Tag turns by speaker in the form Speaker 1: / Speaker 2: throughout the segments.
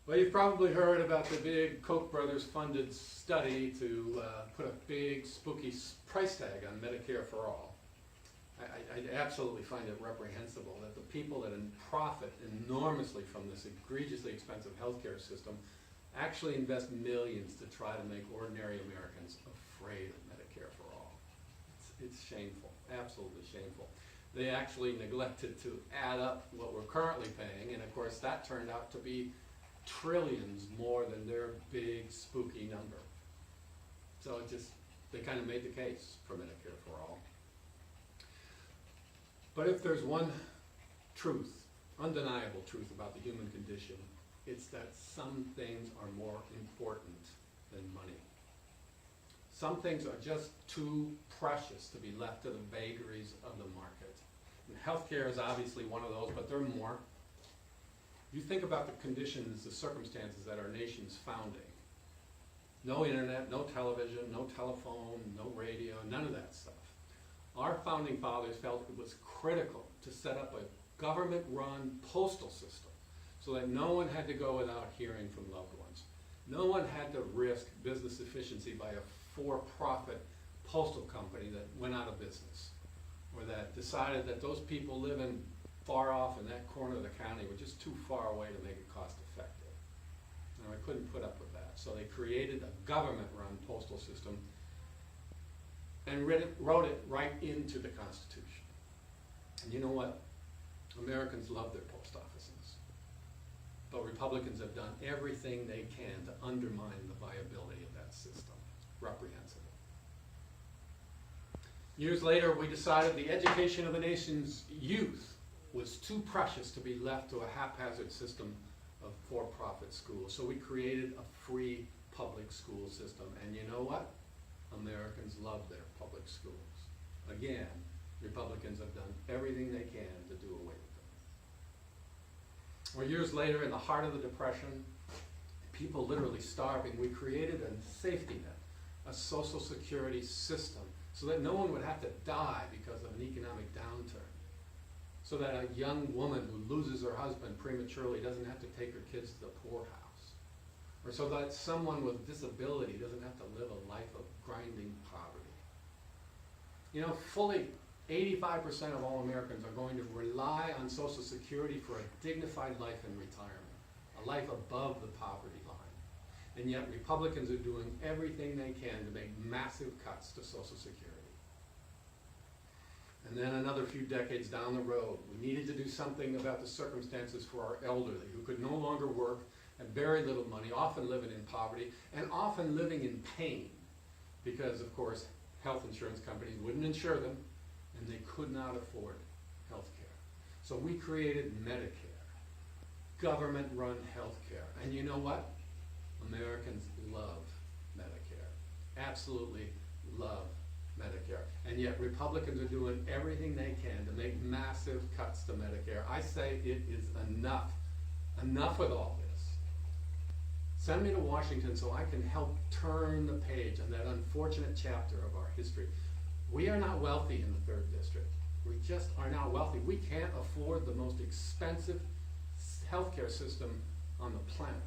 Speaker 1: Well, you've probably heard about the big Koch brothers funded study to put a big spooky price tag on Medicare for All. I absolutely find it reprehensible that the people that profit enormously from this egregiously expensive healthcare system actually invest millions to try to make ordinary Americans afraid of Medicare for All. It's shameful, absolutely shameful. They actually neglected to add up what we're currently paying, and of course that turned out to be trillions more than their big spooky number. So they kind of made the case for Medicare for All. But if there's one truth, undeniable truth about the human condition, it's that some things are more important than money. Some things are just too precious to be left to the vagaries of the market. And healthcare is obviously one of those, but there are more. You think about the conditions, the circumstances at our nation's founding. No internet, no television, no telephone, no radio, none of that stuff. Our founding fathers felt it was critical to set up a government-run postal system so that no one had to go without hearing from loved ones. No one had to risk business efficiency by a for-profit postal company that went out of business, or that decided that those people living far off in that corner of the county were just too far away to make it cost effective. And I couldn't put up with that. So they created a government-run postal system and wrote it right into the Constitution. And you know what? Americans love their post offices. But Republicans have done everything they can to undermine the viability of that system. Reprehensible. Years later, we decided the education of the nation's youth was too precious to be left to a haphazard system of for-profit schools. So we created a free public school system. And you know what? Americans love their public schools. Again, Republicans have done everything they can to do away with them. Or years later, in the heart of the Depression, people literally starving, we created a safety net, a Social Security system, so that no one would have to die because of an economic downturn. So that a young woman who loses her husband prematurely doesn't have to take her kids to the poorhouse. Or so that someone with disability doesn't have to live a life of grinding poverty. You know, fully 85% of all Americans are going to rely on Social Security for a dignified life in retirement, a life above the poverty line. And yet Republicans are doing everything they can to make massive cuts to Social Security. And then another few decades down the road, we needed to do something about the circumstances for our elderly who could no longer work, had very little money, often living in poverty, and often living in pain because, of course, health insurance companies wouldn't insure them and they could not afford health care. So we created Medicare, government-run health care. And you know what? Americans love Medicare, absolutely love Medicare. And yet Republicans are doing everything they can to make massive cuts to Medicare. I say it is enough. Enough with all this. Send me to Washington so I can help turn the page on that unfortunate chapter of our history. We are not wealthy in the 3rd District. We just are not wealthy. We can't afford the most expensive healthcare system on the planet.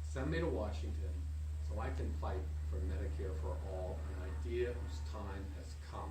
Speaker 1: Send me to Washington so I can fight for Medicare for All, an idea whose time has come.